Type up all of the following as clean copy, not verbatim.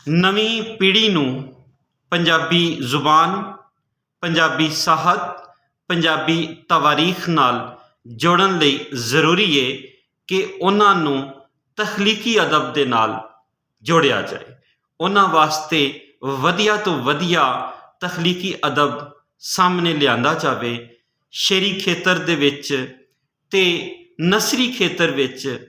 ਨਵੀਂ ਪੀੜ੍ਹੀ ਨੂੰ ਪੰਜਾਬੀ ਜ਼ੁਬਾਨ, ਪੰਜਾਬੀ ਸਾਹਿਤ, ਪੰਜਾਬੀ ਤਵਾਰੀਖ ਨਾਲ ਜੋੜਨ ਲਈ ਜ਼ਰੂਰੀ ਹੈ ਕਿ ਉਹਨਾਂ ਨੂੰ ਤਖਲੀਕੀ ਅਦਬ ਦੇ ਨਾਲ ਜੋੜਿਆ ਜਾਏ। ਉਹਨਾਂ ਵਾਸਤੇ ਵਧੀਆ ਤੋਂ ਵਧੀਆ ਤਖਲੀਕੀ ਅਦਬ ਸਾਹਮਣੇ ਲਿਆਂਦਾ ਜਾਵੇ। ਸ਼ੇਰੀ ਖੇਤਰ ਦੇ ਵਿੱਚ ਅਤੇ ਨਸਰੀ ਖੇਤਰ ਵਿੱਚ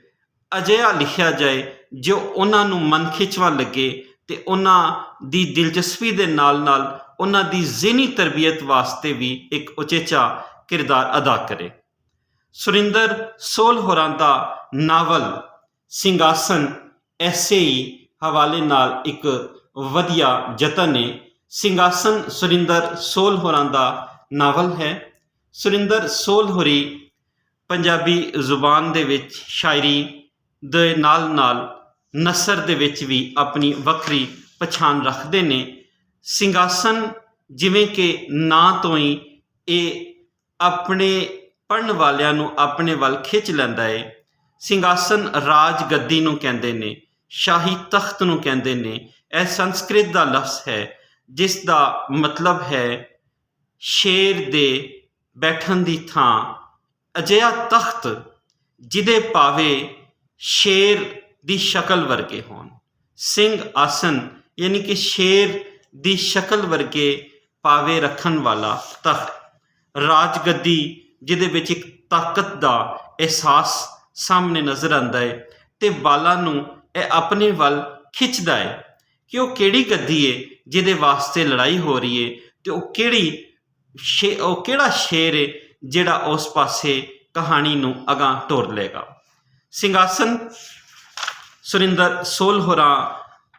ਅਜਿਹਾ ਲਿਖਿਆ ਜਾਏ ਜੋ ਉਹਨਾਂ ਨੂੰ ਮਨ ਖਿੱਚਵਾਂ ਲੱਗੇ ਅਤੇ ਉਹਨਾਂ ਦੀ ਦਿਲਚਸਪੀ ਦੇ ਨਾਲ ਨਾਲ ਉਹਨਾਂ ਦੀ ਜ਼ਿਹਨੀ ਤਰਬੀਅਤ ਵਾਸਤੇ ਵੀ ਇੱਕ ਉਚੇਚਾ ਕਿਰਦਾਰ ਅਦਾ ਕਰੇ। ਸੁਰਿੰਦਰ ਸੋਲ ਹੋਰਾਂ ਦਾ ਨਾਵਲ ਸਿੰਘਾਸਨ ਐਸੇ ਹੀ ਹਵਾਲੇ ਨਾਲ ਇੱਕ ਵਧੀਆ ਯਤਨ ਹੈ। ਸਿੰਘਾਸਨ ਸੁਰਿੰਦਰ ਸੋਲ ਹੋਰਾਂ ਦਾ ਨਾਵਲ ਹੈ। ਸੁਰਿੰਦਰ ਸੋਲ ਹੋਰੀ ਪੰਜਾਬੀ ਜ਼ੁਬਾਨ ਦੇ ਵਿੱਚ ਸ਼ਾਇਰੀ ਦੇ ਨਾਲ ਨਾਲ ਨਸਰ ਦੇ ਵਿੱਚ ਵੀ ਆਪਣੀ ਵੱਖਰੀ ਪਛਾਣ ਰੱਖਦੇ ਨੇ। ਸਿੰਘਾਸਨ ਜਿਵੇਂ ਕਿ ਨਾਂ ਤੋਂ ਹੀ ਇਹ ਆਪਣੇ ਪੜ੍ਹਨ ਵਾਲਿਆਂ ਨੂੰ ਆਪਣੇ ਵੱਲ ਖਿੱਚ ਲੈਂਦਾ ਹੈ। ਸਿੰਘਾਸਨ ਰਾਜ ਗੱਦੀ ਨੂੰ ਕਹਿੰਦੇ ਨੇ, ਸ਼ਾਹੀ ਤਖਤ ਨੂੰ ਕਹਿੰਦੇ ਨੇ। ਇਹ ਸੰਸਕ੍ਰਿਤ ਦਾ ਲਫ਼ਜ਼ ਹੈ ਜਿਸ ਦਾ ਮਤਲਬ ਹੈ ਸ਼ੇਰ ਦੇ ਬੈਠਣ ਦੀ ਥਾਂ। ਅਜਿਹਾ ਤਖਤ ਜਿਹਦੇ ਪਾਵੇ ਸ਼ੇਰ ਦੀ ਸ਼ਕਲ ਵਰਗੇ ਹੋਣ। ਸਿੰਘ ਆਸਨ ਯਾਨੀ ਕਿ ਸ਼ੇਰ ਦੀ ਸ਼ਕਲ ਵਰਗੇ ਪਾਵੇ ਰੱਖਣ ਵਾਲਾ ਤਖਤ। ਰਾਜਗੱਦੀ ਜਿਹਦੇ ਵਿੱਚ ਇੱਕ ਤਾਕਤ ਦਾ ਅਹਿਸਾਸ ਸਾਹਮਣੇ ਨਜ਼ਰ ਆਉਂਦਾ ਹੈ ਅਤੇ ਬਾਲਾਂ ਨੂੰ ਇਹ ਆਪਣੇ ਵੱਲ ਖਿੱਚਦਾ ਹੈ ਕਿ ਉਹ ਕਿਹੜੀ ਗੱਦੀ ਹੈ ਜਿਹਦੇ ਵਾਸਤੇ ਲੜਾਈ ਹੋ ਰਹੀ ਹੈ ਅਤੇ ਉਹ ਕਿਹੜਾ ਸ਼ੇਰ ਹੈ ਜਿਹੜਾ ਉਸ ਪਾਸੇ ਕਹਾਣੀ ਨੂੰ ਅਗਾਂਹ ਤੋਰ ਲਏਗਾ। ਸਿੰਘਾਸਨ ਸੁਰਿੰਦਰ ਸੋਲ ਹੋਰਾਂ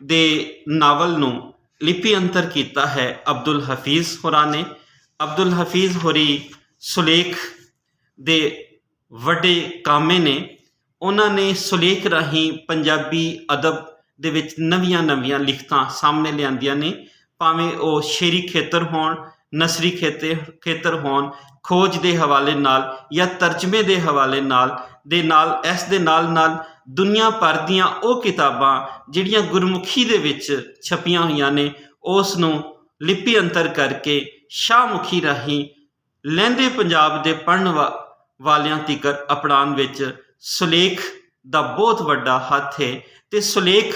ਦੇ ਨਾਵਲ ਨੂੰ ਲਿਪੀ ਅੰਤਰ ਕੀਤਾ ਹੈ ਅਬਦੁਲ ਹਫੀਜ਼ ਹੋਰਾਂ ਨੇ। ਅਬਦੁਲ ਹਫੀਜ਼ ਹੋਰੀ ਸੁਲੇਖ ਦੇ ਵੱਡੇ ਕਾਮੇ ਨੇ। ਉਹਨਾਂ ਨੇ ਸੁਲੇਖ ਰਾਹੀਂ ਪੰਜਾਬੀ ਅਦਬ ਦੇ ਵਿੱਚ ਨਵੀਆਂ ਨਵੀਆਂ ਲਿਖਤਾਂ ਸਾਹਮਣੇ ਲਿਆਂਦੀਆਂ ਨੇ, ਭਾਵੇਂ ਉਹ ਸ਼ੇਰੀ ਖੇਤਰ ਹੋਣ, ਨਸਰੀ ਖੇਤਰ ਹੋਣ, ਖੋਜ ਦੇ ਹਵਾਲੇ ਨਾਲ ਜਾਂ ਤਰਜਮੇ ਦੇ ਹਵਾਲੇ ਨਾਲ ਇਸ ਦੇ ਨਾਲ ਨਾਲ ਦੁਨੀਆ ਭਰ ਦੀਆਂ ਉਹ ਕਿਤਾਬਾਂ ਜਿਹੜੀਆਂ ਗੁਰਮੁਖੀ ਦੇ ਵਿੱਚ ਛਪੀਆਂ ਹੋਈਆਂ ਨੇ ਉਸ ਨੂੰ ਲਿਪੀ ਅੰਤਰ ਕਰਕੇ ਸ਼ਾਹਮੁਖੀ ਰਾਹੀਂ ਲਹਿੰਦੇ ਪੰਜਾਬ ਦੇ ਪੜ੍ਹਨ ਵਾਲਿਆਂ ਤੀਕਰ ਅਪਣਾਉਣ ਵਿੱਚ ਸੁਲੇਖ ਦਾ ਬਹੁਤ ਵੱਡਾ ਹੱਥ ਹੈ। ਅਤੇ ਸੁਲੇਖ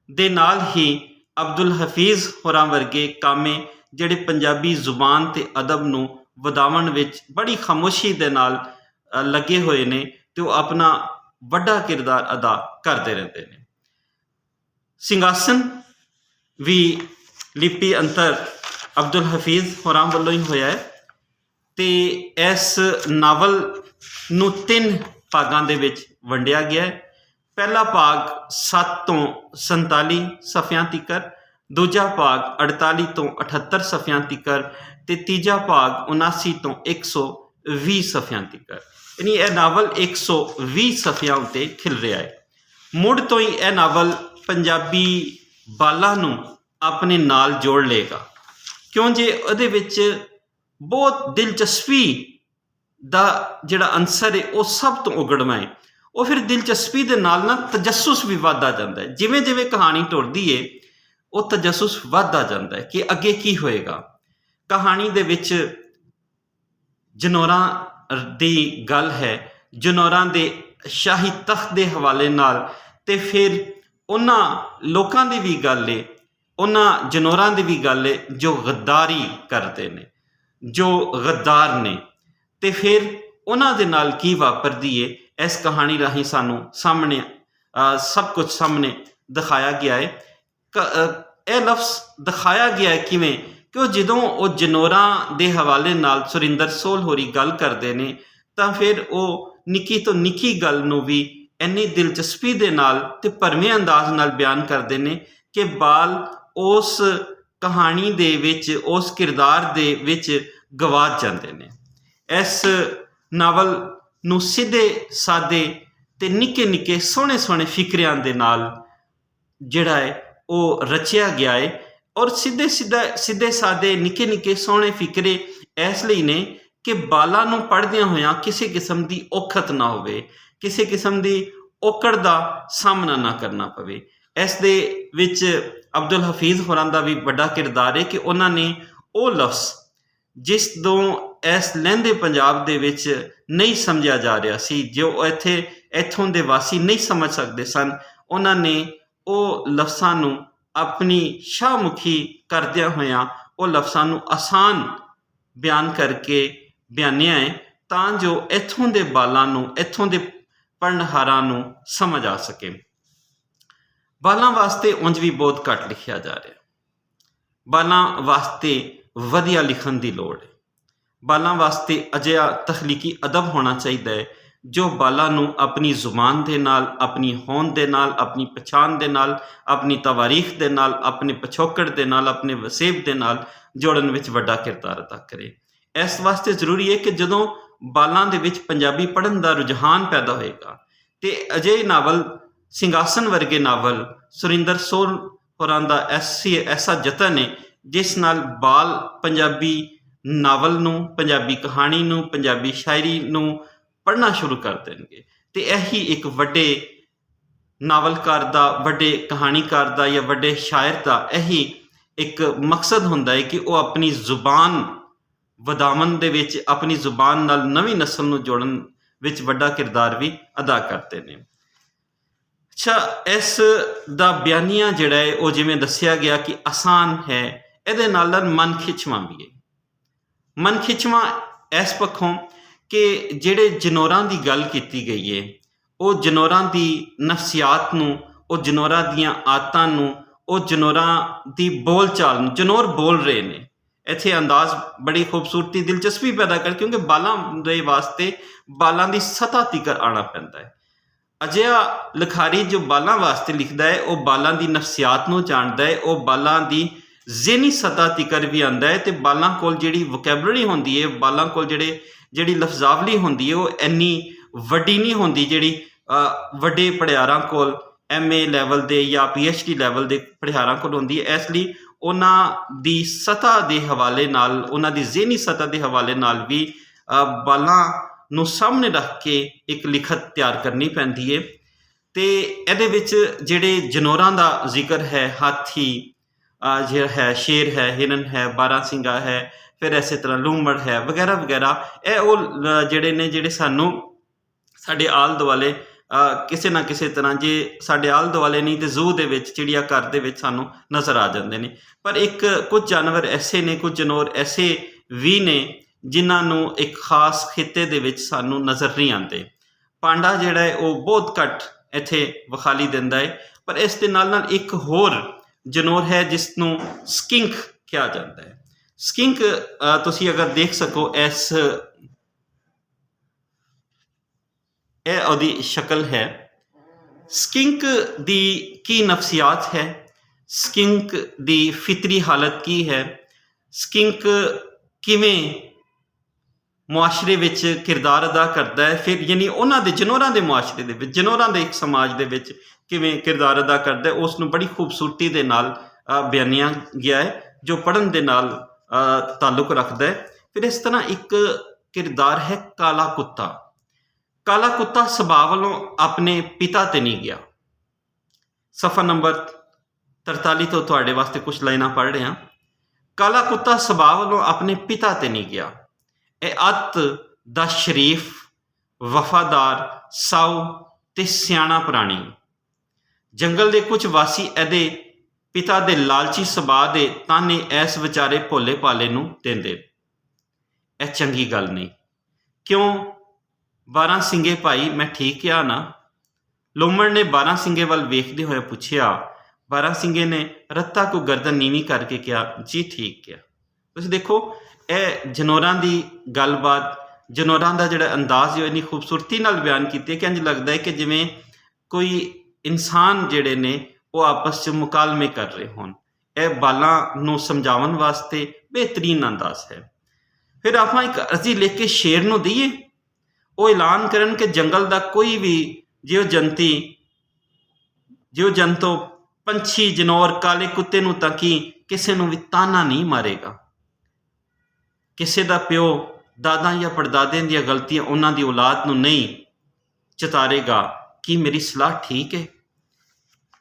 ਦੇ ਨਾਲ ਹੀ ਅਬਦੁਲ ਹਫੀਜ਼ ਹੋਰਾਂ ਵਰਗੇ ਕਾਮੇ ਜਿਹੜੇ ਪੰਜਾਬੀ ਜ਼ੁਬਾਨ ਅਤੇ ਅਦਬ ਨੂੰ ਵਧਾਉਣ ਵਿੱਚ ਬੜੀ ਖਾਮੋਸ਼ੀ ਦੇ ਨਾਲ ਲੱਗੇ ਹੋਏ ਨੇ ਅਤੇ ਉਹ ਆਪਣਾ ਵੱਡਾ ਕਿਰਦਾਰ ਅਦਾ ਕਰਦੇ ਰਹਿੰਦੇ ਨੇ। ਸਿੰਘਾਸਨ ਵੀ ਲਿਪੀ ਅੰਤਰ ਅਬਦੁਲ ਹਫੀਜ਼ ਹੋਰਾਂ ਵੱਲੋਂ ਹੀ ਹੋਇਆ ਹੈ ਅਤੇ ਇਸ ਨਾਵਲ ਨੂੰ 3 ਭਾਗਾਂ ਦੇ ਵਿੱਚ ਵੰਡਿਆ ਗਿਆ ਹੈ। ਪਹਿਲਾ ਭਾਗ 7 ਤੋਂ 47 ਸਫ਼ਿਆਂ ਤੀਕਰ, ਦੂਜਾ ਭਾਗ 48 ਤੋਂ 78 ਸਫ਼ਿਆਂ ਤੀਕਰ ਅਤੇ ਤੀਜਾ ਭਾਗ 79 ਤੋਂ 120 ਸਫ਼ਿਆਂ ਤੀਕਰ। ਯਾਨੀ ਇਹ ਨਾਵਲ 120 ਸਫ਼ਿਆਂ ਉੱਤੇ ਖਿਲ ਰਿਹਾ ਹੈ। ਮੁੱਢ ਤੋਂ ਹੀ ਇਹ ਨਾਵਲ ਪੰਜਾਬੀ ਬਾਲਾਂ ਨੂੰ ਆਪਣੇ ਨਾਲ ਜੋੜ ਲਏਗਾ, ਕਿਉਂ ਜੇ ਉਹਦੇ ਵਿੱਚ ਬਹੁਤ ਦਿਲਚਸਪੀ ਦਾ ਜਿਹੜਾ ਅੰਸਰ ਹੈ ਉਹ ਸਭ ਤੋਂ ਉਗੜਵਾਂ ਹੈ। ਉਹ ਫਿਰ ਦਿਲਚਸਪੀ ਦੇ ਨਾਲ ਨਾਲ ਤਜੱਸੁਸ ਵੀ ਵੱਧਦਾ ਜਾਂਦਾ ਹੈ। ਜਿਵੇਂ ਜਿਵੇਂ ਕਹਾਣੀ ਟੁਰਦੀ ਹੈ ਉਹ ਤਜੱਸੁਸ ਵੱਧਦਾ ਜਾਂਦਾ ਹੈ ਕਿ ਅੱਗੇ ਕੀ ਹੋਏਗਾ। ਕਹਾਣੀ ਦੇ ਵਿੱਚ ਜਨੌਰਾਂ ਦੀ ਗੱਲ ਹੈ, ਜਨੌਰਾਂ ਦੇ ਸ਼ਾਹੀ ਤਖਤ ਦੇ ਹਵਾਲੇ ਨਾਲ, ਅਤੇ ਫਿਰ ਉਹਨਾਂ ਲੋਕਾਂ ਦੀ ਵੀ ਗੱਲ ਹੈ, ਉਹਨਾਂ ਜਨੌਰਾਂ ਦੀ ਵੀ ਗੱਲ ਹੈ ਜੋ ਗੱਦਾਰੀ ਕਰਦੇ ਨੇ, ਜੋ ਗੱਦਾਰ ਨੇ, ਅਤੇ ਫਿਰ ਉਹਨਾਂ ਦੇ ਨਾਲ ਕੀ ਵਾਪਰਦੀ ਹੈ ਇਸ ਕਹਾਣੀ ਰਾਹੀਂ ਸਾਨੂੰ ਸਾਹਮਣੇ ਸਭ ਕੁਝ ਸਾਹਮਣੇ ਦਿਖਾਇਆ ਗਿਆ ਹੈ। ਇਹ ਲਫ਼ਜ਼ ਦਿਖਾਇਆ ਗਿਆ ਹੈ ਕਿਵੇਂ ਕਿ ਉਹ ਜਦੋਂ ਉਹ ਜਨੌਰਾਂ ਦੇ ਹਵਾਲੇ ਨਾਲ ਸੁਰਿੰਦਰ ਸੋਲ ਹੋਰੀ ਗੱਲ ਕਰਦੇ ਨੇ ਤਾਂ ਫਿਰ ਉਹ ਨਿੱਕੀ ਤੋਂ ਨਿੱਕੀ ਗੱਲ ਨੂੰ ਵੀ ਇੰਨੀ ਦਿਲਚਸਪੀ ਦੇ ਨਾਲ ਅਤੇ ਭਰਵੇਂ ਅੰਦਾਜ਼ ਨਾਲ ਬਿਆਨ ਕਰਦੇ ਨੇ ਕਿ ਬਾਲ ਉਸ ਕਹਾਣੀ ਦੇ ਵਿੱਚ, ਉਸ ਕਿਰਦਾਰ ਦੇ ਵਿੱਚ ਗਵਾਚ ਜਾਂਦੇ ਨੇ। ਇਸ ਨਾਵਲ ਨੂੰ ਸਿੱਧੇ ਸਾਦੇ ਅਤੇ ਨਿੱਕੇ ਨਿੱਕੇ ਸੋਹਣੇ ਸੋਹਣੇ ਫਿਕਰਿਆਂ ਦੇ ਨਾਲ ਜਿਹੜਾ ਹੈ ਉਹ ਰਚਿਆ ਗਿਆ ਹੈ। ਔਰ ਸਿੱਧੇ ਸਾਦੇ ਨਿੱਕੇ ਨਿੱਕੇ ਸੋਹਣੇ ਫਿਕਰੇ ਇਸ ਲਈ ਨੇ ਕਿ ਬਾਲਾਂ ਨੂੰ ਪੜ੍ਹਦਿਆਂ ਹੋਇਆਂ ਕਿਸੇ ਕਿਸਮ ਦੀ ਔਖਤ ਨਾ ਹੋਵੇ, ਕਿਸੇ ਕਿਸਮ ਦੀ ਔਕੜ ਦਾ ਸਾਹਮਣਾ ਨਾ ਕਰਨਾ ਪਵੇ। ਇਸ ਦੇ ਵਿੱਚ ਅਬਦੁਲ ਹਫੀਜ਼ ਹੋਰਾਂ ਦਾ ਵੀ ਵੱਡਾ ਕਿਰਦਾਰ ਹੈ ਕਿ ਉਹਨਾਂ ਨੇ ਉਹ ਲਫ਼ਜ਼ ਜਿਸ ਤੋਂ ਇਸ ਲਹਿੰਦੇ ਪੰਜਾਬ ਦੇ ਵਿੱਚ ਨਹੀਂ ਸਮਝਿਆ ਜਾ ਰਿਹਾ ਸੀ, ਜੋ ਇੱਥੋਂ ਦੇ ਵਾਸੀ ਨਹੀਂ ਸਮਝ ਸਕਦੇ ਸਨ, ਉਹਨਾਂ ਨੇ ਉਹ ਲਫ਼ਜ਼ਾਂ ਨੂੰ ਆਪਣੀ ਸ਼ਾਹਮੁਖੀ ਕਰਦਿਆਂ ਹੋਇਆਂ ਉਹ ਲਫ਼ਜ਼ਾਂ ਨੂੰ ਆਸਾਨ ਬਿਆਨ ਕਰਕੇ ਬਿਆਨਿਆ ਹੈ ਤਾਂ ਜੋ ਇੱਥੋਂ ਦੇ ਬਾਲਾਂ ਨੂੰ, ਇੱਥੋਂ ਦੇ ਪੜ੍ਹਨਹਾਰਾਂ ਨੂੰ ਸਮਝ ਆ ਸਕੇ। ਬਾਲਾਂ ਵਾਸਤੇ ਉਂਝ ਵੀ ਬਹੁਤ ਘੱਟ ਲਿਖਿਆ ਜਾ ਰਿਹਾ। ਬਾਲਾਂ ਵਾਸਤੇ ਵਧੀਆ ਲਿਖਣ ਦੀ ਲੋੜ ਹੈ। ਬਾਲਾਂ ਵਾਸਤੇ ਅਜਿਹਾ ਤਖਲੀਕੀ ਅਦਬ ਹੋਣਾ ਚਾਹੀਦਾ ਹੈ ਜੋ ਬਾਲਾਂ ਨੂੰ ਆਪਣੀ ਜ਼ੁਬਾਨ ਦੇ ਨਾਲ, ਆਪਣੀ ਹੋਂਦ ਦੇ ਨਾਲ, ਆਪਣੀ ਪਛਾਣ ਦੇ ਨਾਲ, ਆਪਣੀ ਤਵਾਰੀਖ ਦੇ ਨਾਲ, ਆਪਣੇ ਪਿਛੋਕੜ ਦੇ ਨਾਲ, ਆਪਣੇ ਵਸੇਬ ਦੇ ਨਾਲ ਜੋੜਨ ਵਿੱਚ ਵੱਡਾ ਕਿਰਦਾਰ ਅਦਾ ਕਰੇ। ਇਸ ਵਾਸਤੇ ਜ਼ਰੂਰੀ ਹੈ ਕਿ ਜਦੋਂ ਬਾਲਾਂ ਦੇ ਵਿੱਚ ਪੰਜਾਬੀ ਪੜ੍ਹਨ ਦਾ ਰੁਝਾਨ ਪੈਦਾ ਹੋਏਗਾ ਤੇ ਅਜਿਹੇ ਨਾਵਲ, ਸਿੰਘਾਸਨ ਵਰਗੇ ਨਾਵਲ, ਸੁਰਿੰਦਰ ਸੋਲ ਹੋਰਾਂ ਦਾ ਐਸਾ ਯਤਨ ਹੈ ਜਿਸ ਨਾਲ ਬਾਲ ਪੰਜਾਬੀ ਨਾਵਲ ਨੂੰ, ਪੰਜਾਬੀ ਕਹਾਣੀ ਨੂੰ, ਪੰਜਾਬੀ ਸ਼ਾਇਰੀ ਨੂੰ ਪੜ੍ਹਨਾ ਸ਼ੁਰੂ ਕਰ ਦੇਣਗੇ। ਤੇ ਇਹੀ ਇੱਕ ਵੱਡੇ ਨਾਵਲਕਾਰ ਦਾ, ਵੱਡੇ ਕਹਾਣੀਕਾਰ ਦਾ ਜਾਂ ਵੱਡੇ ਸ਼ਾਇਰ ਦਾ ਇਹੀ ਇੱਕ ਮਕਸਦ ਹੁੰਦਾ ਹੈ ਕਿ ਉਹ ਆਪਣੀ ਜ਼ੁਬਾਨ ਵਧਾਉਣ ਦੇ ਵਿੱਚ, ਆਪਣੀ ਜ਼ੁਬਾਨ ਨਾਲ ਨਵੀਂ ਨਸਲ ਨੂੰ ਜੋੜਨ ਵਿੱਚ ਵੱਡਾ ਕਿਰਦਾਰ ਵੀ ਅਦਾ ਕਰਦੇ ਨੇ। ਅੱਛਾ, ਇਸ ਦਾ ਬਿਆਨੀਆ ਜਿਹੜਾ ਹੈ ਉਹ ਜਿਵੇਂ ਦੱਸਿਆ ਗਿਆ ਕਿ ਆਸਾਨ ਹੈ, ਇਹਦੇ ਨਾਲ ਮਨ ਖਿੱਚਵਾਂ ਵੀ ਹੈ। ਮਨ ਖਿੱਚਵਾਂ ਇਸ ਪੱਖੋਂ ਕਿ ਜਿਹੜੇ ਜਨੌਰਾਂ ਦੀ ਗੱਲ ਕੀਤੀ ਗਈ ਹੈ, ਉਹ ਜਨੌਰਾਂ ਦੀ ਨਫਸੀਆਤ ਨੂੰ, ਉਹ ਜਨੌਰਾਂ ਦੀਆਂ ਆਦਤਾਂ ਨੂੰ, ਉਹ ਜਨੌਰਾਂ ਦੀ ਬੋਲ ਚਾਲ ਨੂੰ, ਜਨੌਰ ਬੋਲ ਰਹੇ ਨੇ। ਇੱਥੇ ਅੰਦਾਜ਼ ਬੜੀ ਖੂਬਸੂਰਤੀ, ਦਿਲਚਸਪੀ ਪੈਦਾ ਕਰ, ਕਿਉਂਕਿ ਬਾਲਾਂ ਦੇ ਵਾਸਤੇ ਬਾਲਾਂ ਦੀ ਸਤ੍ਹਾ ਤੀਕਰ ਆਉਣਾ ਪੈਂਦਾ ਹੈ। ਅਜਿਹਾ ਲਿਖਾਰੀ ਜੋ ਬਾਲਾਂ ਵਾਸਤੇ ਲਿਖਦਾ ਹੈ ਉਹ ਬਾਲਾਂ ਦੀ ਨਫਸੀਆਤ ਨੂੰ ਜਾਣਦਾ ਹੈ, ਉਹ ਬਾਲਾਂ ਦੀ ਜ਼ਿਹਨੀ ਸਤ੍ਹਾ ਤੀਕਰ ਵੀ ਆਉਂਦਾ ਹੈ ਤੇ ਬਾਲਾਂ ਕੋਲ ਜਿਹੜੀ ਵੋਕੈਬਲਰੀ ਹੁੰਦੀ ਹੈ, ਬਾਲਾਂ ਕੋਲ ਜਿਹੜੀ ਲਫ਼ਜ਼ਾਵਲੀ ਹੁੰਦੀ ਹੈ ਉਹ ਇੰਨੀ ਵੱਡੀ ਨਹੀਂ ਹੁੰਦੀ ਜਿਹੜੀ ਵੱਡੇ ਪੜ੍ਹਿਆਰਾਂ ਕੋਲ MA ਲੈਵਲ ਦੇ ਜਾਂ PhD ਲੈਵਲ ਦੇ ਪੜ੍ਹਿਆਰਾਂ ਕੋਲ ਹੁੰਦੀ ਹੈ। ਇਸ ਲਈ ਉਹਨਾਂ ਦੀ ਸਤ੍ਹਾ ਦੇ ਹਵਾਲੇ ਨਾਲ, ਉਹਨਾਂ ਦੀ ਜ਼ਿਹਨੀ ਸਤ੍ਹਾ ਦੇ ਹਵਾਲੇ ਨਾਲ ਵੀ ਬਾਲਾਂ ਨੂੰ ਸਾਹਮਣੇ ਰੱਖ ਕੇ ਇੱਕ ਲਿਖਤ ਤਿਆਰ ਕਰਨੀ ਪੈਂਦੀ ਹੈ। ਤੇ ਇਹਦੇ ਵਿੱਚ ਜਿਹੜੇ ਜਨੌਰਾਂ ਦਾ ਜ਼ਿਕਰ ਹੈ, ਹਾਥੀ ਜਿਹੜਾ ਹੈ, ਸ਼ੇਰ ਹੈ, ਹਿਰਨ ਹੈ, ਬਾਰਾਂਸਿੰਗਾ ਹੈ, ਫਿਰ ਇਸੇ ਤਰ੍ਹਾਂ ਲੂੰਮੜ ਹੈ ਵਗੈਰਾ ਵਗੈਰਾ, ਇਹ ਉਹ ਜਿਹੜੇ ਨੇ ਜਿਹੜੇ ਸਾਨੂੰ ਸਾਡੇ ਆਲੇ ਦੁਆਲੇ ਕਿਸੇ ਨਾ ਕਿਸੇ ਤਰ੍ਹਾਂ, ਜੇ ਸਾਡੇ ਆਲੇ ਦੁਆਲੇ ਨਹੀਂ ਤੇ ਜ਼ੂ ਦੇ ਵਿੱਚ, ਚਿੜੀਆ ਘਰ ਦੇ ਵਿੱਚ ਸਾਨੂੰ ਨਜ਼ਰ ਆ ਜਾਂਦੇ ਨੇ। ਪਰ ਕੁਝ ਜਾਨਵਰ ਐਸੇ ਨੇ, ਕੁਝ ਜਨੌਰ ਐਸੇ ਵੀ ਨੇ ਜਿਨ੍ਹਾਂ ਨੂੰ ਇੱਕ ਖਾਸ ਖਿੱਤੇ ਦੇ ਵਿੱਚ ਸਾਨੂੰ ਨਜ਼ਰ ਨਹੀਂ ਆਉਂਦੇ। ਪਾਂਡਾ ਜਿਹੜਾ ਹੈ ਉਹ ਬਹੁਤ ਘੱਟ ਇੱਥੇ ਵਿਖਾਲੀ ਦਿੰਦਾ ਹੈ। ਪਰ ਇਸ ਦੇ ਨਾਲ ਨਾਲ ਇੱਕ ਹੋਰ ਜਨੌਰ ਹੈ ਜਿਸ ਨੂੰ ਸਕਿੰਕ ਕਿਹਾ ਜਾਂਦਾ ਹੈ। ਸਕਿੰਕ ਤੁਸੀਂ ਅਗਰ ਦੇਖ ਸਕੋ, ਇਹ ਉਹਦੀ ਸ਼ਕਲ ਹੈ। ਸਕਿੰਕ ਦੀ ਕੀ ਨਫਸੀਆਤ ਹੈ, ਸਕਿੰਕ ਦੀ ਫਿਤਰੀ ਹਾਲਤ ਕੀ ਹੈ, ਸਕਿੰਕ ਕਿਵੇਂ ਮੁਆਸ਼ਰੇ ਵਿੱਚ ਕਿਰਦਾਰ ਅਦਾ ਕਰਦਾ ਹੈ, ਫਿਰ ਯਾਨੀ ਉਹਨਾਂ ਦੇ ਜਨੌਰਾਂ ਦੇ ਮੁਆਸ਼ਰੇ ਦੇ ਵਿੱਚ, ਜਨੌਰਾਂ ਦੇ ਇੱਕ ਸਮਾਜ ਦੇ ਵਿੱਚ ਕਿਵੇਂ ਕਿਰਦਾਰ ਅਦਾ ਕਰਦਾ ਹੈ, ਉਸ ਨੂੰ ਬੜੀ ਖੂਬਸੂਰਤੀ ਦੇ ਨਾਲ ਬਿਆਨਿਆ ਗਿਆ ਹੈ ਜੋ ਪੜ੍ਹਨ ਦੇ ਨਾਲ ਤਾਲੁਕ ਰੱਖਦਾ ਹੈ। ਫਿਰ ਇਸ ਤਰ੍ਹਾਂ ਇੱਕ ਕਿਰਦਾਰ ਹੈ ਕਾਲਾ ਕੁੱਤਾ। ਕਾਲਾ ਕੁੱਤਾ ਸੁਭਾਅ ਵੱਲੋਂ ਆਪਣੇ ਪਿਤਾ 'ਤੇ ਨਹੀਂ ਗਿਆ। ਸਫਾ ਨੰਬਰ 43 ਤੋਂ ਤੁਹਾਡੇ ਵਾਸਤੇ ਕੁਝ ਲਾਈਨਾਂ ਪੜ੍ਹ ਰਿਹਾ। ਕਾਲਾ ਕੁੱਤਾ ਸੁਭਾਅ ਵੱਲੋਂ ਆਪਣੇ ਪਿਤਾ 'ਤੇ ਨਹੀਂ ਗਿਆ। ਇਹ ਅੱਤ ਦਾ ਸ਼ਰੀਫ, ਵਫਾਦਾਰ, ਸਾਊ ਤੇ ਸਿਆਣਾ ਪ੍ਰਾਣੀ। ਜੰਗਲ ਦੇ ਕੁਝ ਵਾਸੀ ਇਹਦੇ ਪਿਤਾ ਦੇ ਲਾਲਚੀ ਸੁਭਾਅ ਦੇ ਤਾਨੇ ਇਸ ਵਿਚਾਰੇ ਭੋਲੇ ਭਾਲੇ ਨੂੰ ਦਿੰਦੇ। ਇਹ ਚੰਗੀ ਗੱਲ ਨਹੀਂ। ਕਿਉਂ? 12 ਸਿੰਘੇ ਭਾਈ, ਮੈਂ ਠੀਕ ਕਿਹਾ ਨਾ? ਲੂੰਮੜ ਨੇ 12 ਸਿੰਘੇ ਵੱਲ ਵੇਖਦੇ ਹੋਏ ਪੁੱਛਿਆ। 12 ਸਿੰਘੇ ਨੇ ਰੱਤਾ ਕੋ ਗਰਦਨ ਨੀਵੀਂ ਕਰਕੇ ਕਿਹਾ, ਜੀ ਠੀਕ ਕਿਹਾ। ਤੁਸੀਂ ਦੇਖੋ, ਇਹ ਜਨੌਰਾਂ ਦੀ ਗੱਲਬਾਤ, ਜਨੌਰਾਂ ਦਾ ਜਿਹੜਾ ਅੰਦਾਜ਼ ਹੈ, ਇੰਨੀ ਖੂਬਸੂਰਤੀ ਨਾਲ ਬਿਆਨ ਕੀਤੀ ਹੈ ਕਿ ਇੰਝ ਲੱਗਦਾ ਹੈ ਕਿ ਜਿਵੇਂ ਕੋਈ ਇਨਸਾਨ ਜਿਹੜੇ ਨੇ ਉਹ ਆਪਸ 'ਚ ਮੁਕਾਲਮੇ ਕਰ ਰਹੇ ਹੋਣ। ਇਹ ਬਾਲਾਂ ਨੂੰ ਸਮਝਾਉਣ ਵਾਸਤੇ ਬਿਹਤਰੀਨ ਅੰਦਾਜ਼ ਹੈ। ਫਿਰ ਆਪਾਂ ਇੱਕ ਅਰਜ਼ੀ ਲਿਖ ਕੇ ਸ਼ੇਰ ਨੂੰ ਦਈਏ, ਉਹ ਐਲਾਨ ਕਰਨ ਕਿ ਜੰਗਲ ਦਾ ਕੋਈ ਵੀ ਜਿਉ ਜੰਤੋ, ਪੰਛੀ, ਜਨੌਰ, ਕਾਲੇ ਕੁੱਤੇ ਨੂੰ ਤਾਂ ਕੀ ਕਿਸੇ ਨੂੰ ਵੀ ਤਾਨਾ ਨਹੀਂ ਮਾਰੇਗਾ। ਕਿਸੇ ਦਾ ਪਿਓ, ਦਾਦਾ ਜਾਂ ਪੜਦਾਦਿਆਂ ਦੀਆਂ ਗਲਤੀਆਂ ਉਹਨਾਂ ਦੀ ਔਲਾਦ ਨੂੰ ਨਹੀਂ ਚਿਤਾਰੇਗਾ। ਕੀ ਮੇਰੀ ਸਲਾਹ ਠੀਕ ਹੈ?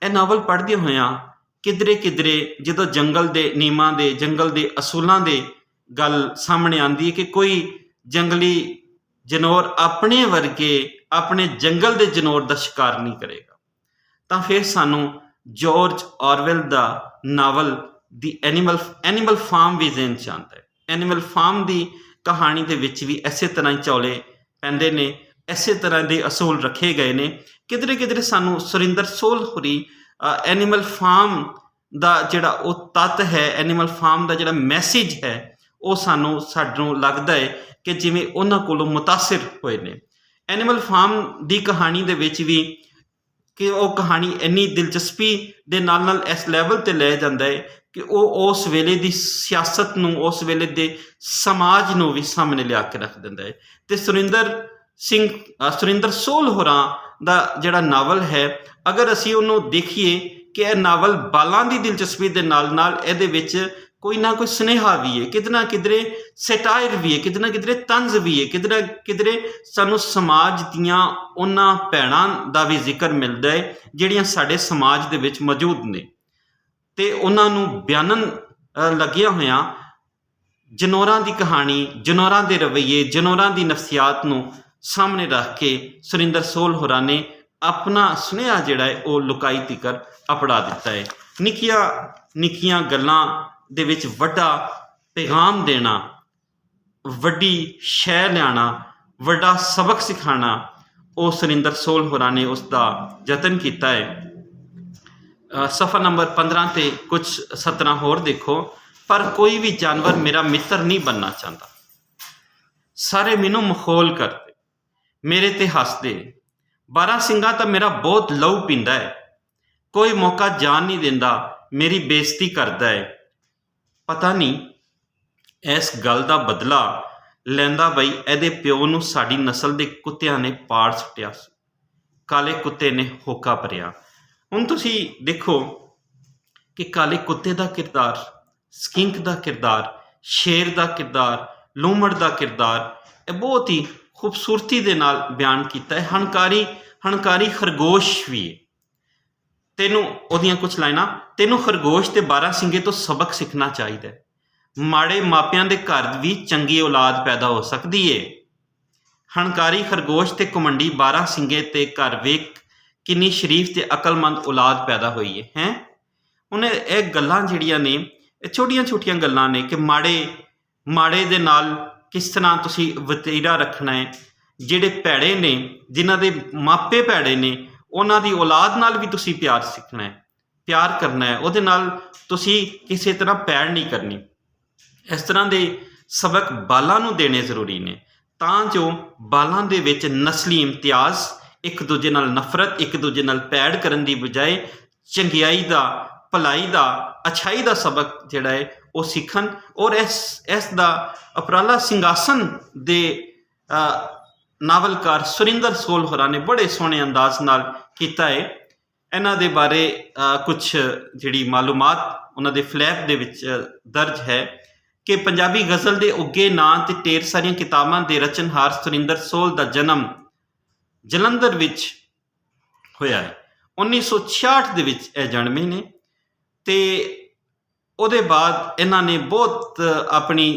ਇਹ ਨਾਵਲ ਪੜ੍ਹਦੇ ਹੋਇਆਂ ਕਿਧਰੇ ਕਿਧਰੇ ਜਦੋਂ ਜੰਗਲ ਦੇ ਨਿਯਮਾਂ ਦੇ, ਜੰਗਲ ਦੇ ਅਸੂਲਾਂ ਦੇ ਗੱਲ ਸਾਹਮਣੇ ਆਉਂਦੀ ਹੈ ਕਿ ਕੋਈ ਜੰਗਲੀ ਜਨੌਰ ਆਪਣੇ ਵਰਗੇ ਆਪਣੇ ਜੰਗਲ ਦੇ ਜਨੌਰ ਦਾ ਸ਼ਿਕਾਰ ਨਹੀਂ ਕਰੇਗਾ, ਤਾਂ ਫਿਰ ਸਾਨੂੰ ਜਾਰਜ ਆਰਵੈਲ ਦਾ ਨਾਵਲ ਦੀ ਐਨੀਮਲ ਫਾਰਮ ਵੀ ਜ਼ਿਹਨ 'ਚ ਆਉਂਦਾ ਹੈ। ਐਨੀਮਲ ਫਾਰਮ ਦੀ ਕਹਾਣੀ ਦੇ ਵਿੱਚ ਵੀ ਇਸੇ ਤਰ੍ਹਾਂ ਹੀ ਚੌਲੇ ਪੈਂਦੇ ਨੇ, ਇਸੇ ਤਰ੍ਹਾਂ ਦੇ ਅਸੂਲ ਰੱਖੇ ਗਏ ਨੇ। ਕਿਧਰੇ ਕਿਧਰੇ ਸਾਨੂੰ ਸੁਰਿੰਦਰ ਸੋਲ ਹੋਰੀ ਐਨੀਮਲ ਫਾਰਮ ਦਾ ਜਿਹੜਾ ਉਹ ਤੱਤ ਹੈ, ਐਨੀਮਲ ਫਾਰਮ ਦਾ ਜਿਹੜਾ ਮੈਸੇਜ ਹੈ, ਉਹ ਸਾਨੂੰ ਲੱਗਦਾ ਹੈ ਕਿ ਜਿਵੇਂ ਉਹਨਾਂ ਕੋਲੋਂ ਮੁਤਾਸਿਰ ਹੋਏ ਨੇ। ਐਨੀਮਲ ਫਾਰਮ ਦੀ ਕਹਾਣੀ ਦੇ ਵਿੱਚ ਵੀ ਕਿ ਉਹ ਕਹਾਣੀ ਇੰਨੀ ਦਿਲਚਸਪੀ ਦੇ ਨਾਲ ਇਸ ਲੈਵਲ 'ਤੇ ਲੈ ਜਾਂਦਾ ਹੈ ਕਿ ਉਹ ਉਸ ਵੇਲੇ ਦੀ ਸਿਆਸਤ ਨੂੰ, ਉਸ ਵੇਲੇ ਦੇ ਸਮਾਜ ਨੂੰ ਵੀ ਸਾਹਮਣੇ ਲਿਆ ਕੇ ਰੱਖ ਦਿੰਦਾ ਹੈ। ਅਤੇ ਸੁਰਿੰਦਰ ਸੋਲ ਹੋਰਾਂ ਦਾ ਜਿਹੜਾ ਨਾਵਲ ਹੈ, ਅਗਰ ਅਸੀਂ ਉਹਨੂੰ ਦੇਖੀਏ ਕਿ ਇਹ ਨਾਵਲ ਬਾਲਾਂ ਦੀ ਦਿਲਚਸਪੀ ਦੇ ਨਾਲ ਇਹਦੇ ਵਿੱਚ ਕੋਈ ਨਾ ਕੋਈ ਸੁਨੇਹਾ ਵੀ ਹੈ, ਕਿਤੇ ਨਾ ਕਿਧਰੇ ਸੈਟਾਇਰ ਵੀ ਹੈ, ਕਿਤੇ ਨਾ ਕਿਧਰੇ ਤੰਜ਼ ਵੀ ਹੈ, ਕਿਤੇ ਨਾ ਕਿਧਰੇ ਸਾਨੂੰ ਸਮਾਜ ਦੀਆਂ ਉਹਨਾਂ ਭੈਣਾਂ ਦਾ ਵੀ ਜ਼ਿਕਰ ਮਿਲਦਾ ਹੈ ਜਿਹੜੀਆਂ ਸਾਡੇ ਸਮਾਜ ਦੇ ਵਿੱਚ ਮੌਜੂਦ ਨੇ, ਅਤੇ ਉਹਨਾਂ ਨੂੰ ਬਿਆਨਨ ਲੱਗਿਆ ਹੋਇਆਂ ਜਨੌਰਾਂ ਦੀ ਕਹਾਣੀ, ਜਨੌਰਾਂ ਦੇ ਰਵੱਈਏ, ਜਨੌਰਾਂ ਦੀ ਨਫਸੀਆਤ ਨੂੰ ਸਾਹਮਣੇ ਰੱਖ ਕੇ ਸੁਰਿੰਦਰ ਸੋਲ ਹੋਰਾਂ ਨੇ ਆਪਣਾ ਸੁਨੇਹਾ ਜਿਹੜਾ ਹੈ ਉਹ ਲੁਕਾਈ ਤੀਕਰ ਅਪੜਾ ਦਿੱਤਾ ਹੈ। ਨਿੱਕੀਆਂ ਨਿੱਕੀਆਂ ਗੱਲਾਂ ਦੇ ਵਿੱਚ ਵੱਡਾ ਪੈਗਾਮ ਦੇਣਾ, ਵੱਡੀ ਸ਼ੈ ਲਿਆਉਣਾ, ਵੱਡਾ ਸਬਕ ਸਿਖਾਉਣਾ, ਉਹ ਸੁਰਿੰਦਰ ਸੋਲ ਹੋਰਾਂ ਨੇ ਉਸ ਦਾ ਯਤਨ ਕੀਤਾ ਹੈ। ਸਫਾ ਨੰਬਰ 15 'ਤੇ ਕੁਝ ਸਤਰਾਂ ਹੋਰ ਦੇਖੋ। ਪਰ ਕੋਈ ਵੀ ਜਾਨਵਰ ਮੇਰਾ ਮਿੱਤਰ ਨਹੀਂ ਬਣਨਾ ਚਾਹੁੰਦਾ, ਸਾਰੇ ਮੈਨੂੰ ਮਖੌਲ ਕਰਦੇ, ਮੇਰੇ 'ਤੇ ਹੱਸਦੇ। 12 ਸਿੰਘਾਂ ਤਾਂ ਮੇਰਾ ਬਹੁਤ ਲਹੂ ਪੀਂਦਾ ਹੈ, ਕੋਈ ਮੌਕਾ ਜਾਣ ਨਹੀਂ ਦਿੰਦਾ, ਮੇਰੀ ਬੇਇੱਜ਼ਤੀ ਕਰਦਾ ਹੈ। ਪਤਾ ਨਹੀਂ ਇਸ ਗੱਲ ਦਾ ਬਦਲਾ ਲੈਂਦਾ ਬਈ ਇਹਦੇ ਪਿਓ ਨੂੰ ਸਾਡੀ ਨਸਲ ਦੇ ਕੁੱਤਿਆਂ ਨੇ ਪਾੜ ਸੁੱਟਿਆ ਸੀ, ਕਾਲੇ ਕੁੱਤੇ ਨੇ ਹੋਕਾ ਭਰਿਆ। ਹੁਣ ਤੁਸੀਂ ਦੇਖੋ ਕਿ ਕਾਲੇ ਕੁੱਤੇ ਦਾ ਕਿਰਦਾਰ, ਸਕਿੰਕ ਦਾ ਕਿਰਦਾਰ, ਸ਼ੇਰ ਦਾ ਕਿਰਦਾਰ, ਲੂਮੜ ਦਾ ਕਿਰਦਾਰ, ਇਹ ਬਹੁਤ ਹੀ ਖੂਬਸੂਰਤੀ ਦੇ ਨਾਲ ਬਿਆਨ ਕੀਤਾ ਹੈ। ਹਣਕਾਰੀ ਖਰਗੋਸ਼ ਵੀ ਹੈ। ਤੈਨੂੰ ਉਹਦੀਆਂ ਕੁਝ ਲਾਈਨਾਂ, ਤੈਨੂੰ ਖਰਗੋਸ਼ ਤੇ 12 ਸਿੰਘੇ ਤੋਂ ਸਬਕ ਸਿੱਖਣਾ ਚਾਹੀਦਾ। ਮਾੜੇ ਮਾਪਿਆਂ ਦੇ ਘਰ ਵੀ ਚੰਗੀ ਔਲਾਦ ਪੈਦਾ ਹੋ ਸਕਦੀ ਏ। ਹਣਕਾਰੀ ਖਰਗੋਸ਼ ਤੇ ਘਮੰਡੀ 12 ਸਿੰਘੇ ਤੇ ਘਰ ਵੇਖ ਕਿੰਨੀ ਸ਼ਰੀਫ ਤੇ ਅਕਲਮੰਦ ਔਲਾਦ ਪੈਦਾ ਹੋਈ ਏ। ਹੈਂ, ਉਹਨੇ ਇਹ ਗੱਲਾਂ ਜਿਹੜੀਆਂ ਨੇ, ਇਹ ਛੋਟੀਆਂ ਛੋਟੀਆਂ ਗੱਲਾਂ ਨੇ ਕਿ ਮਾੜੇ ਦੇ ਨਾਲ ਕਿਸ ਤਰ੍ਹਾਂ ਤੁਸੀਂ ਵਤੀਰਾ ਰੱਖਣਾ ਹੈ। ਜਿਹੜੇ ਭੈੜੇ ਨੇ, ਜਿਨ੍ਹਾਂ ਦੇ ਮਾਪੇ ਭੈੜੇ ਨੇ, ਉਹਨਾਂ ਦੀ ਔਲਾਦ ਨਾਲ ਵੀ ਤੁਸੀਂ ਪਿਆਰ ਸਿੱਖਣਾ ਹੈ, ਪਿਆਰ ਕਰਨਾ ਹੈ, ਉਹਦੇ ਨਾਲ ਤੁਸੀਂ ਕਿਸੇ ਤਰ੍ਹਾਂ ਪੈੜ ਨਹੀਂ ਕਰਨੀ। ਇਸ ਤਰ੍ਹਾਂ ਦੇ ਸਬਕ ਬਾਲਾਂ ਨੂੰ ਦੇਣੇ ਜ਼ਰੂਰੀ ਨੇ, ਤਾਂ ਜੋ ਬਾਲਾਂ ਦੇ ਵਿੱਚ ਨਸਲੀ ਇਮਤਿਆਜ਼, ਇੱਕ ਦੂਜੇ ਨਾਲ ਨਫ਼ਰਤ, ਇੱਕ ਦੂਜੇ ਨਾਲ ਪੈੜ ਕਰਨ ਦੀ ਬਜਾਏ ਚੰਗਿਆਈ ਦਾ, ਭਲਾਈ ਦਾ, ਅੱਛਾਈ ਦਾ ਸਬਕ ਜਿਹੜਾ ਹੈ ਉਹ ਸਿੱਖਣ। ਔਰ ਇਸ ਦਾ ਉਪਰਾਲਾ ਸਿੰਘਾਸਨ ਦੇ ਨਾਵਲਕਾਰ ਸੁਰਿੰਦਰ ਸੋਲ ਹੋਰਾਂ ਨੇ ਬੜੇ ਸੋਹਣੇ ਅੰਦਾਜ਼ ਨਾਲ ਕੀਤਾ ਹੈ। ਇਹਨਾਂ ਦੇ ਬਾਰੇ ਕੁਝ ਜਿਹੜੀ ਮਾਲੂਮਾਤ ਉਹਨਾਂ ਦੇ ਫਲੈਪ ਦੇ ਵਿੱਚ ਦਰਜ ਹੈ ਕਿ ਪੰਜਾਬੀ ਗਜ਼ਲ ਦੇ ਉੱਗੇ ਨਾਂ ਤੇ ਢੇਰ ਸਾਰੀਆਂ ਕਿਤਾਬਾਂ ਦੇ ਰਚਨਹਾਰ ਸੁਰਿੰਦਰ ਸੋਲ ਦਾ ਜਨਮ ਜਲੰਧਰ ਵਿੱਚ ਹੋਇਆ ਹੈ। 1966 ਦੇ ਵਿੱਚ ਇਹ ਜਨਮੇ ਨੇ, ਅਤੇ ਉਹਦੇ ਬਾਅਦ ਇਹਨਾਂ ਨੇ ਬਹੁਤ ਆਪਣੀ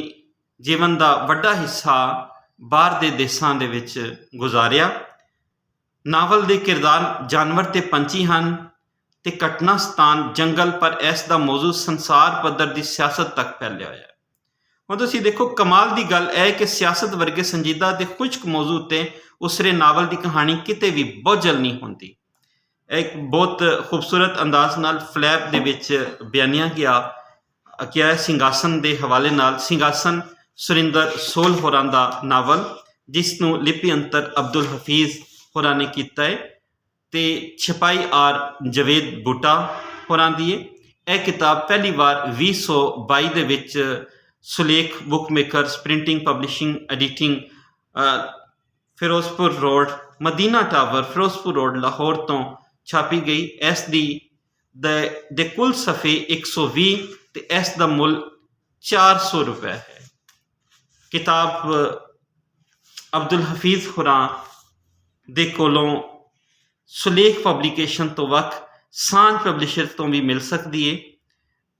ਜੀਵਨ ਦਾ ਵੱਡਾ ਹਿੱਸਾ ਬਾਹਰ ਦੇ ਦੇਸ਼ਾਂ ਦੇ ਵਿੱਚ ਗੁਜ਼ਾਰਿਆ। ਨਾਵਲ ਦੇ ਕਿਰਦਾਰ ਜਾਨਵਰ ਤੇ ਪੰਛੀ ਹਨ ਅਤੇ ਘਟਨਾ ਸਥਾਨ ਜੰਗਲ, ਪਰ ਇਸ ਦਾ ਮੌਜੂ ਸੰਸਾਰ ਪੱਧਰ ਦੀ ਸਿਆਸਤ ਤੱਕ ਫੈਲਿਆ ਹੋਇਆ ਹੈ। ਹੁਣ ਤੁਸੀਂ ਦੇਖੋ, ਕਮਾਲ ਦੀ ਗੱਲ ਇਹ ਕਿ ਸਿਆਸਤ ਵਰਗੇ ਸੰਜੀਦਾ ਅਤੇ ਖੁਸ਼ਕ ਮੌਜੂ 'ਤੇ ਉਸਰੇ ਨਾਵਲ ਦੀ ਕਹਾਣੀ ਕਿਤੇ ਵੀ ਬੋਝਲ ਨਹੀਂ ਹੁੰਦੀ। ਇੱਕ ਬਹੁਤ ਖੂਬਸੂਰਤ ਅੰਦਾਜ਼ ਨਾਲ ਫਲੈਪ ਦੇ ਵਿੱਚ ਬਿਆਨਿਆ ਗਿਆ ਹੈ ਸਿੰਘਾਸਨ ਦੇ ਹਵਾਲੇ ਨਾਲ। ਸਿੰਘਾਸਨ ਸੁਰਿੰਦਰ ਸੋਲ ਹੋਰਾਂ ਦਾ ਨਾਵਲ, ਜਿਸ ਨੂੰ ਲਿਪੀ ਅੰਤਰ ਅਬਦੁਲ ਹਫੀਜ਼ ਹੋਰਾਂ ਨੇ ਕੀਤਾ ਹੈ ਅਤੇ ਛਪਾਈ ਆਰ ਜਵੇਦ ਬੂਟਾ ਹੋਰਾਂ ਦੀ ਹੈ। ਇਹ ਕਿਤਾਬ ਪਹਿਲੀ ਵਾਰ 2022 ਦੇ ਵਿੱਚ Sulekh book makers printing publishing editing Firozpur road, Madina tower, Firozpur road, Lahore ਤੋਂ ਛਾਪੀ ਗਈ। ਇਸ ਦੇ ਕੁੱਲ ਸਫ਼ੇ 120 ਅਤੇ ਇਸ ਦਾ ਮੁੱਲ 400 ਰੁਪਏ ਹੈ। ਕਿਤਾਬ ਅਬਦੁਲ ਹਫੀਜ਼ ਹੋਰਾਂ ਦੇ ਕੋਲੋਂ ਸੁਲੇਖ ਪਬਲੀਕੇਸ਼ਨ ਤੋਂ ਵੱਖ ਸਾਂਝ ਪਬਲਿਸ਼ਰ ਤੋਂ ਵੀ ਮਿਲ ਸਕਦੀ ਹੈ।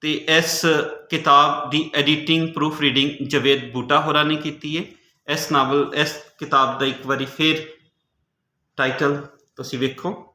ਤੇ ਇਸ ਕਿਤਾਬ ਦੀ ਐਡੀਟਿੰਗ ਪ੍ਰੂਫ ਰੀਡਿੰਗ ਜਵੇਦ ਬੂਟਾ ਹੋਰਾਂ ਨੇ ਕੀਤੀ ਹੈ। ਇਸ ਕਿਤਾਬ ਦਾ ਇੱਕ ਵਾਰੀ ਫਿਰ ਟਾਈਟਲ ਤੁਸੀਂ ਵੇਖੋ।